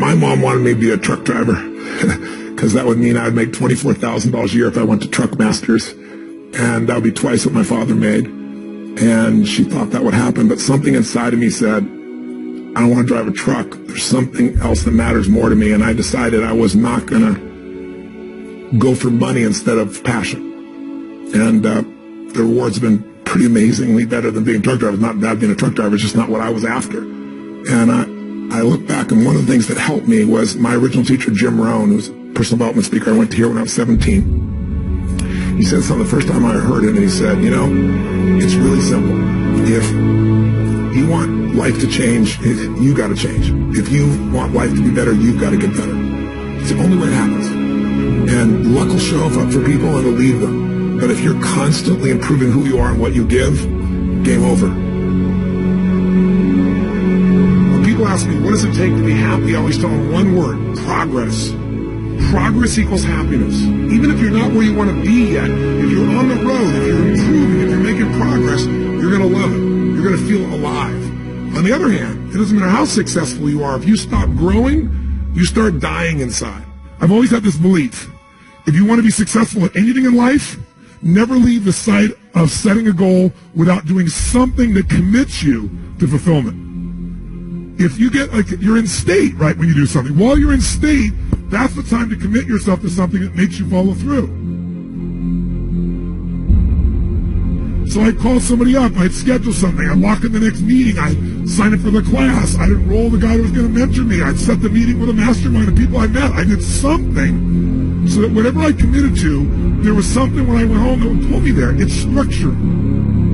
My mom wanted me to be a truck driver because that would mean I'd make $24,000 a year if I went to Truck Masters, and that would be twice what my father made. And she thought that would happen, but something inside of me said, I don't want to drive a truck. There's something else that matters more to me, and I decided I was not going to go for money instead of passion. And the rewards have been pretty amazingly better than being a truck driver. It's not bad being a truck driver, it's just not what I was after. And I look back, and one of the things that helped me was my original teacher, Jim Rohn, who's a personal development speaker. I went to hear when I was 17. He said something the first time I heard it, and he said, you know, it's really simple. If you want life to change, you got to change. If you want life to be better, you've got to get better. It's the only way it happens. And luck will show up for people and it'll leave them. But if you're constantly improving who you are and what you give, game over. When people ask me, what does it take to be happy? I always tell them one word: progress. Progress equals happiness. Even if you're not where you want to be yet, if you're on the road, if you're improving, if you're making progress, you're going to love it. You're going to feel alive. On the other hand, it doesn't matter how successful you are. If you stop growing, you start dying inside. I've always had this belief. If you want to be successful at anything in life, never leave the sight of setting a goal without doing something that commits you to fulfillment. If you get, like, you're in state, right, when you do something. While you're in state, that's the time to commit yourself to something that makes you follow through. So I'd call somebody up, I'd schedule something, I'd lock in the next meeting, I'd sign up for the class, I'd enroll the guy who was going to mentor me, I'd set the meeting with a mastermind of people I met. I did something so that whatever I committed to, there was something when I went home that would pull me there. It's structured.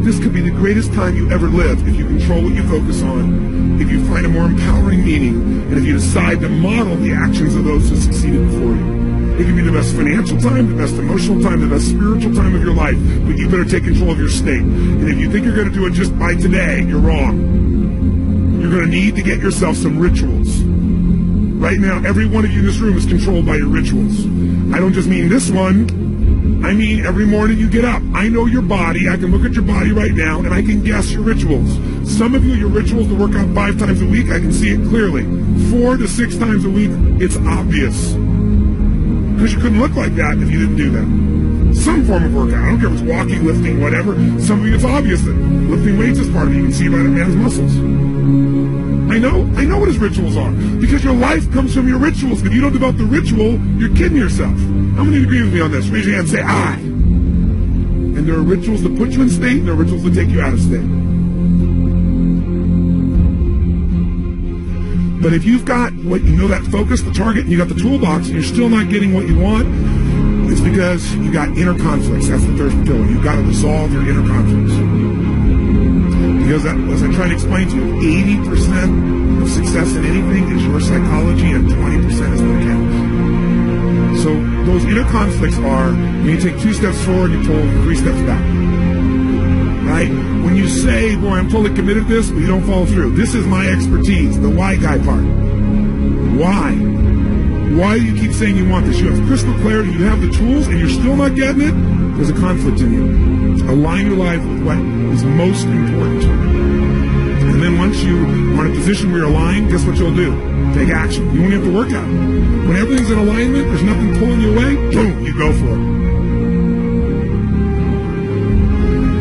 This could be the greatest time you ever live if you control what you focus on, if you find a more empowering meaning, and if you decide to model the actions of those who succeeded before you. It can be the best financial time, the best emotional time, the best spiritual time of your life, but you better take control of your state. And if you think you're going to do it just by today, you're wrong. You're going to need to get yourself some rituals. Right now, every one of you in this room is controlled by your rituals. I don't just mean this one. I mean every morning you get up. I know your body. I can look at your body right now, and I can guess your rituals. Some of you, your rituals to work out 5 times a week, I can see it clearly. 4 to 6 times a week, it's obvious. Because you couldn't look like that if you didn't do that. Some form of workout. I don't care if it's walking, lifting, whatever. Some of you, it's obvious that lifting weights is part of it. You can see by that man's muscles. I know what his rituals are. Because your life comes from your rituals. If you don't develop the ritual, you're kidding yourself. How many agree with me on this? Raise your hand and say, I. And there are rituals that put you in state, and there are rituals that take you out of state. But if you've got what you know, that focus, the target, and you got the toolbox, and you're still not getting what you want, it's because you got inner conflicts. That's the third pillar. You've got to resolve your inner conflicts. Because that, as I try to explain to you, 80% of success in anything is your psychology, and 20% is the mechanics. So those inner conflicts are when you take 2 steps forward, you're told 3 steps back. Right? When you say, boy, I'm totally committed to this, but you don't follow through. This is my expertise, the why guy part. Why? Why do you keep saying you want this? You have crystal clarity, you have the tools, and you're still not getting it? There's a conflict in you. Align your life with what is most important to you. And then once you are in a position where you're aligned, guess what you'll do? Take action. You won't have to work at it. When everything's in alignment, there's nothing pulling you away, boom, you go for it.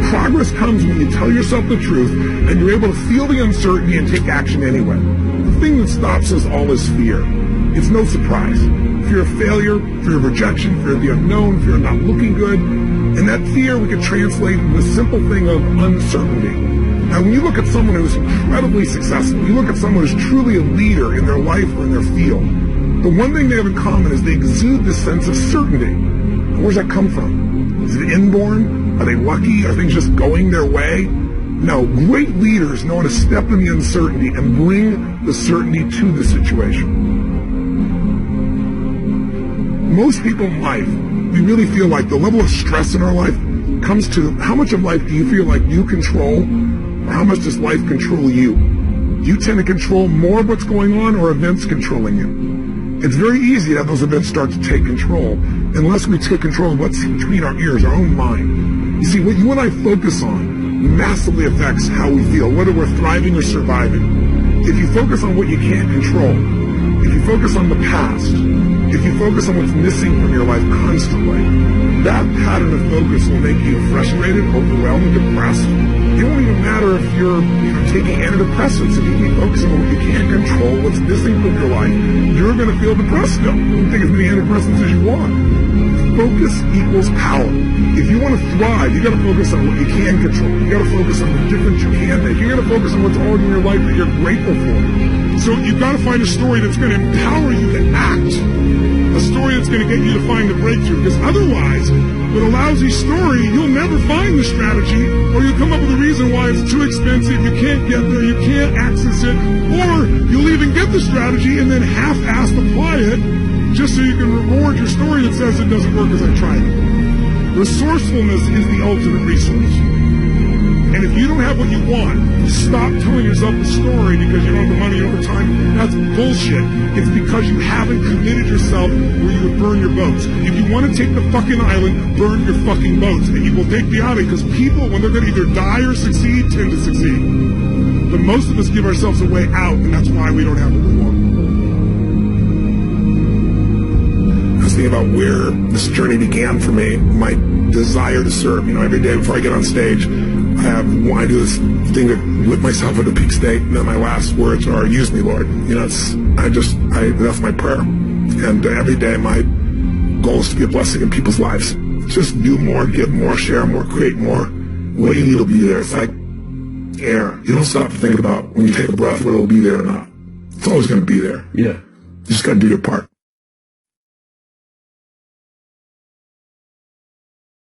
Progress comes when you tell yourself the truth and you're able to feel the uncertainty and take action anyway. The thing that stops us all is fear. It's no surprise. Fear of failure, fear of rejection, fear of the unknown, fear of not looking good. And that fear we can translate into the simple thing of uncertainty. Now, when you look at someone who's incredibly successful, you look at someone who's truly a leader in their life or in their field, the one thing they have in common is they exude this sense of certainty. And where's that come from? Is it inborn? Are they lucky? Are things just going their way? No, great leaders know how to step in the uncertainty and bring the certainty to the situation. Most people in life, we really feel like the level of stress in our life comes to how much of life do you feel like you control, or how much does life control you? Do you tend to control more of what's going on, or events controlling you? It's very easy to have those events start to take control unless we take control of what's between our ears, our own mind. You see, what you and I focus on massively affects how we feel, whether we're thriving or surviving. If you focus on what you can't control, if If you focus on the past, if you focus on what's missing from your life constantly, that pattern of focus will make you frustrated, overwhelmed, depressed. It won't even matter if you're taking antidepressants. If you keep focusing on what you can't control, what's missing from your life, you're going to feel depressed still. You can take as many antidepressants as you want. Focus equals power. If you want to thrive, you got to focus on what you can control. You got to focus on the difference you can make. You got to focus on what's already in your life that you're grateful for. So you've got to find a story that's going to empower you to act. A story that's going to get you to find the breakthrough. Because otherwise, with a lousy story, you'll never find the strategy, or you'll come up with a reason why it's too expensive, you can't get there, you can't access it, or you'll even get the strategy and then half-assed apply it just so you can reward your story that says it doesn't work because I tried it. Resourcefulness is the ultimate resource. And if you don't have what you want, stop telling yourself the story because you don't have the money over time. That's bullshit. It's because you haven't committed yourself where you would burn your boats. If you want to take the fucking island, burn your fucking boats. And you will take the island because people, when they're going to either die or succeed, tend to succeed. But most of us give ourselves a way out, and that's why we don't have what we want. I was thinking about where this journey began for me, my desire to serve. Every day before I get on stage, I do this thing to lift myself into peak state, and then my last words are, use me, Lord. That's my prayer. And every day my goal is to be a blessing in people's lives. Just do more, give more, share more, create more. What you need will be there. It's like air. You don't stop to think about when you take a breath whether it'll be there or not. It's always going to be there. Yeah. You just got to do your part.